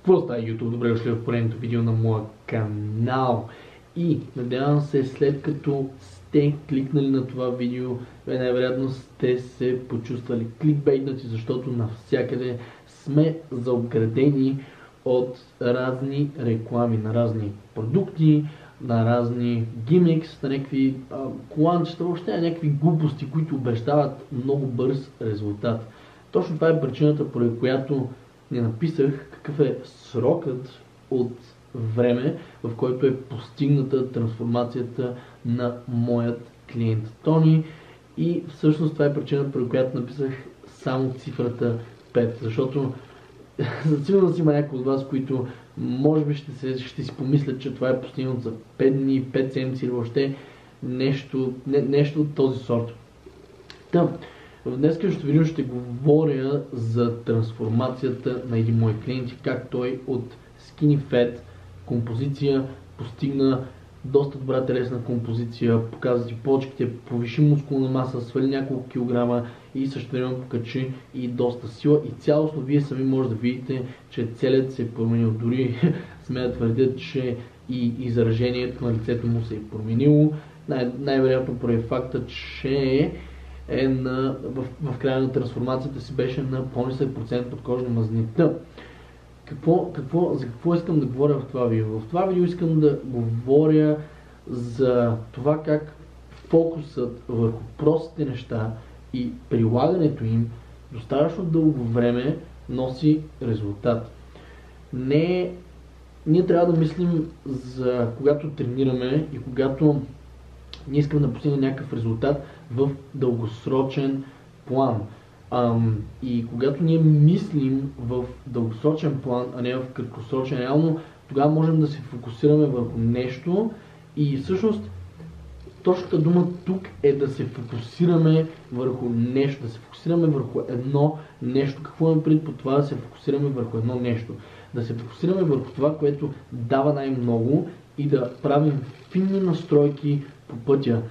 Какво става YouTube? Добре дошли в поредното видео на моя канал. И надявам се, след като сте кликнали на това видео, най-вероятно сте се почувствали кликбейтнати, защото навсякъде сме заобградени от разни реклами на разни продукти, на разни гимикс, на някакви коланчета, въобще на някакви глупости, които обещават много бърз резултат. Точно това е причината, поради която не написах какъв е срокът от време, в който е постигната трансформацията на моят клиент Тони. И всъщност това е причината, поради която написах само цифрата 5, защото за сигурно има някои от вас, които може би ще си помислят, че това е постигнато за 5 дни, 5 седмици или въобще нещо от този сорт. В днескашното видео ще говоря за трансформацията на един мой клиент и как той от Skinny Fat композиция постигна доста добра телесна композиция, показа ти почките, повиши мускулна маса, свали няколко килограма и също време покачи и доста сила. И цялостно вие сами може да видите, че целият се е променил. Дори сме да твърдят, че и изражението на лицето му се е променило. Най-вероятно поради факта, че в края на трансформацията си беше на по-нисък процент подкожни мазнини. За какво искам да говоря в това видео? В това видео искам да говоря за това как фокусът върху простите неща и прилагането им достатъчно дълго време носи резултат. Ние трябва да мислим за когато тренираме и когато ние искаме да постигнем някакъв резултат в дългосрочен план. И когато ние мислим в дългосрочен план, а не в краткосрочен, реално, тогава можем да се фокусираме върху нещо и всъщност точната дума тук е да се фокусираме върху нещо, да се фокусираме върху едно нещо. Какво имам предвид по това да се фокусираме върху едно нещо? Да се фокусираме върху това, което дава най-много и да правим финни настройки по пътя.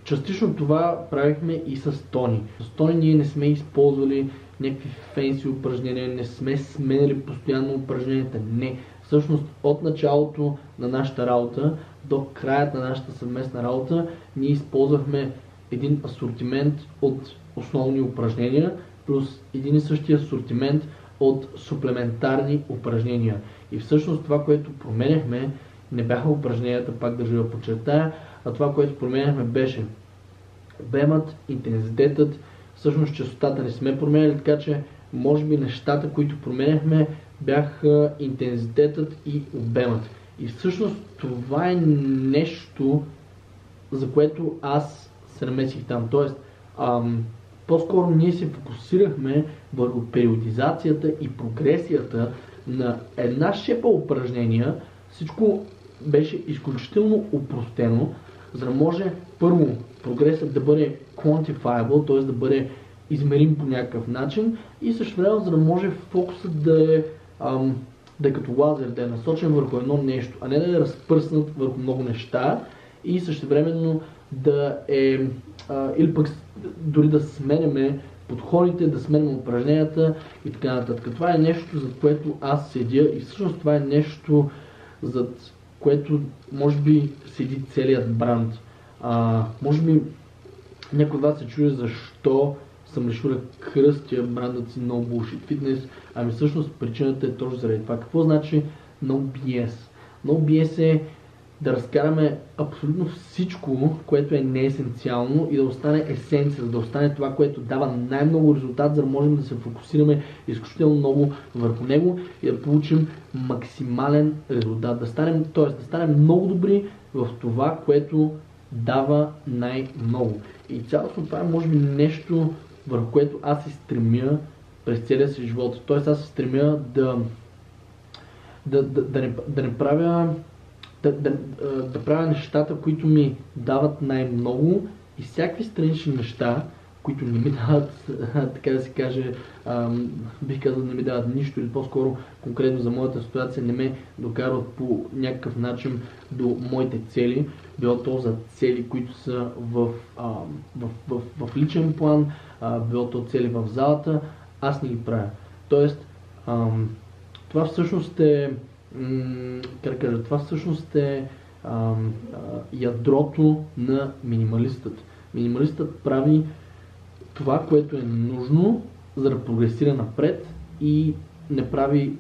Частично това правихме и с Тони. С Тони ние не сме използвали някакви фенси упражнения, не сме сменяли постоянно упражненията. Не. Всъщност от началото на нашата работа до краят на нашата съвместна работа ние използвахме един асортимент от основни упражнения плюс един и същия асортимент от суплементарни упражнения. И всъщност това, което променяхме, не бяха упражненията, пак държа да подчертая, а това, което променяхме, беше обемът, интензитетът, всъщност честотата не сме променяли, така че може би нещата, които променяхме, бяха интензитетът и обемът. И всъщност това е нещо, за което аз се намесих там. Тоест, по-скоро ние се фокусирахме върху периодизацията и прогресията на една шепа упражнения. Всичко беше изключително упростено, за да може първо прогресът да бъде quantifiable, т.е. да бъде измерим по някакъв начин и също време, за да може фокусът да е като лазер, да е насочен върху едно нещо, а не да е разпръснат върху много неща и също времено да е или пък дори да сменяме подходите, да сменяме упражненията и така нататък. Това е нещо, за което аз седя и всъщност това е нещо, зад което може би седи целият бранд. Може би някой от вас се чуе защо съм решил да кръстя брандът си No Bullshit Fitness. Ами всъщност причината е точно заради това. Какво значи No BS? No BS е да разкараме абсолютно всичко, което е неесенциално и да остане есенция, да остане това, което дава най-много резултат, за да можем да се фокусираме изключително много върху него и да получим максимален резултат. Да станем много добри в това, което дава най-много. И цялостно това е може би нещо, върху което аз се стремя през целия си живот. Тоест аз се стремя да не правя да правя нещата, които ми дават най-много и всякакви странични неща, които не ми дават, така да се каже, бих казал, не ми дават нищо или по-скоро конкретно за моята ситуация не ме докарват по някакъв начин до моите цели, било то за цели, които са в личен план, било то цели в залата, аз не ги правя. Тоест, Това всъщност е, как да кажа, това всъщност е ядрото на минималистът. Минималистът прави това, което е нужно, за да прогресира напред и не прави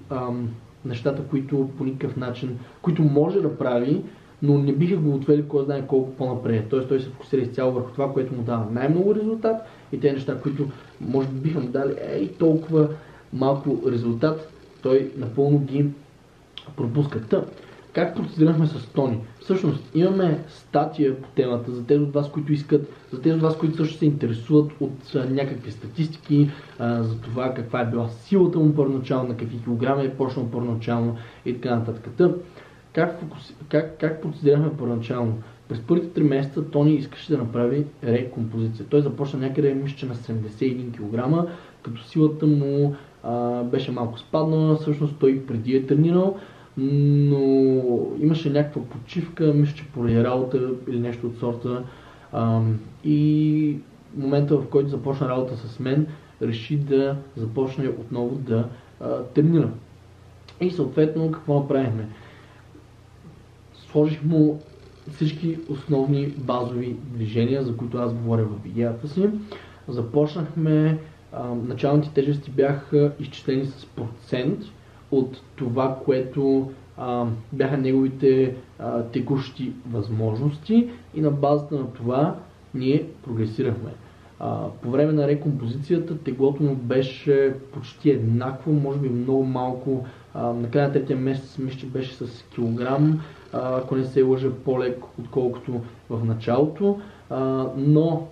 нещата, които по никакъв начин, които може да прави, но не биха го отвели кой знае колко по-напред. Тоест той се фокусира изцяло върху това, което му дава най-много резултат и те неща, които може би биха му дали толкова малко резултат, той напълно ги пропуска. Как процедирахме с Тони? Всъщност имаме статия по темата за тези от вас, които искат, за тези от вас, които също се интересуват от някакви статистики, за това каква е била силата му първоначално, на какви килограми е почнал първоначално и така нататък. Как процедирахме първоначално? През първите 3 месеца Тони искаше да направи рекомпозиция. Той започна някъде, мисля, на 71 кг, като силата му беше малко спаднала, всъщност той преди е тренирал, но имаше някаква почивка, мисля, че поради работа или нещо от сорта. И в момента, в който започна работа с мен, реши да започне отново да тренира. И съответно, какво направихме? Сложих му всички основни базови движения, за които аз говоря в видеята си. Започнахме, началните тежести бяха изчислени с процент от това, което бяха неговите текущи възможности и на базата на това ние прогресирахме. По време на рекомпозицията теглото му беше почти еднакво, може би много малко. Накрая на 3-я месец мисля, че беше с килограм, ако не се лъжа, по-лек отколкото в началото, но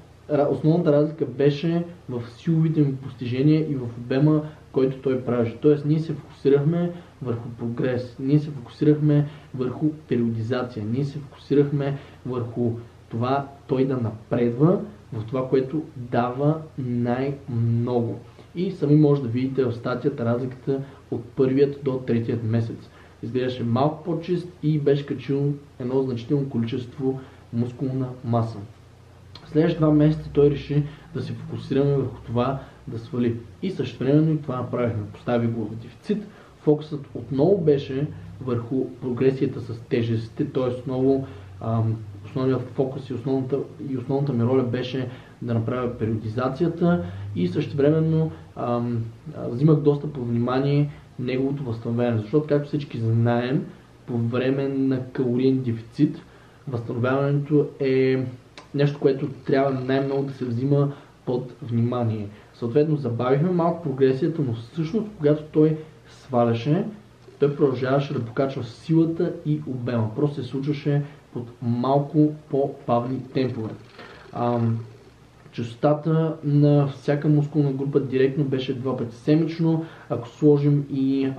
основната разлика беше в силовите му постижения и в обема, който той правеше. Тоест ние се фокусирахме върху прогрес, ние се фокусирахме върху периодизация, ние се фокусирахме върху това той да напредва в това, което дава най-много. И сами може да видите в статията разликата от първият до 3-ият месец. Изглеждаше малко по-чист и беше качил едно значително количество мускулна маса. Следващите 2 месеца той реши да се фокусираме върху това да свали. И същевременно и това направихме. Постави го в дефицит. Фокусът отново беше върху прогресията с тежестите, т.е. отново основният фокус и основната ми роля беше да направя периодизацията и същевременно взимах доста по внимание неговото възстановяване, защото както всички знаем, по време на калориен дефицит възстановяването е нещо, което трябва най-много да се взима под внимание. Съответно забавихме малко прогресията, но всъщност когато той сваляше, той продължаваше да покачва силата и обема. Просто се случваше под малко по-бавни темпове. Честотата на всяка мускулна група директно беше 2 пъти седмично. Ако сложим и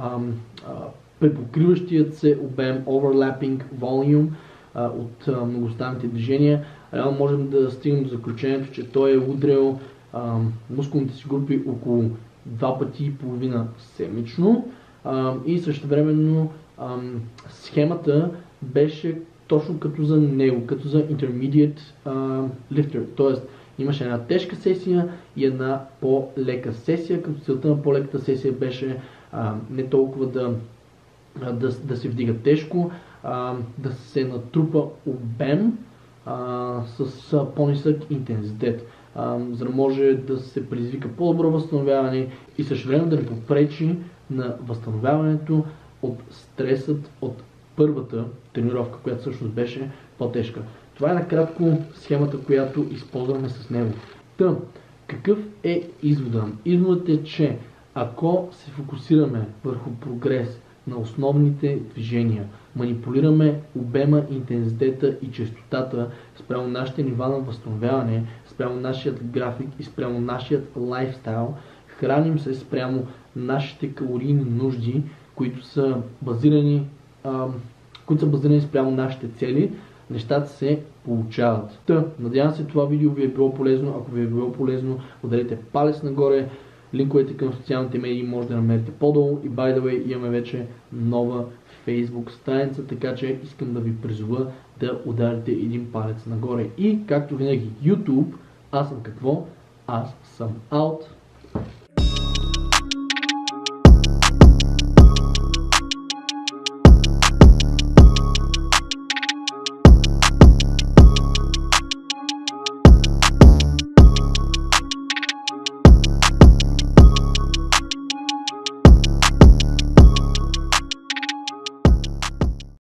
препокриващият се обем, overlapping volume от многостранните движения, реално можем да стигнем до заключението, че той е удрял мускулните си групи около 2 пъти и половина седмично. И същевременно схемата беше точно като за него, като за intermediate lifter. Тоест имаше една тежка сесия и една по-лека сесия, като целта на по-леката сесия беше не толкова да се вдига тежко, да се натрупа обем с по-нисък интензитет, за да може да се предизвика по-добро възстановяване и също време да не попречи на възстановяването от стресът от първата тренировка, която всъщност беше по-тежка. Това е накратко схемата, която използваме с него. Какъв е извода? Изводът е, че ако се фокусираме върху прогрес на основните движения, манипулираме обема, интензитета и честотата спрямо нашите нива на възстановяване, спрямо нашият график и спрямо нашият лайфстайл, храним се спрямо нашите калорийни нужди, които са базирани спрямо нашите цели, нещата се получават. Надявам се това видео ви е било полезно. Ако ви е било полезно, ударете палец нагоре. Линковете към социалните медии може да намерите по-долу. И by the way, имаме вече нова Facebook страница, така че искам да ви призова да ударите един палец нагоре. И както винаги YouTube, аз съм какво? Аз съм out.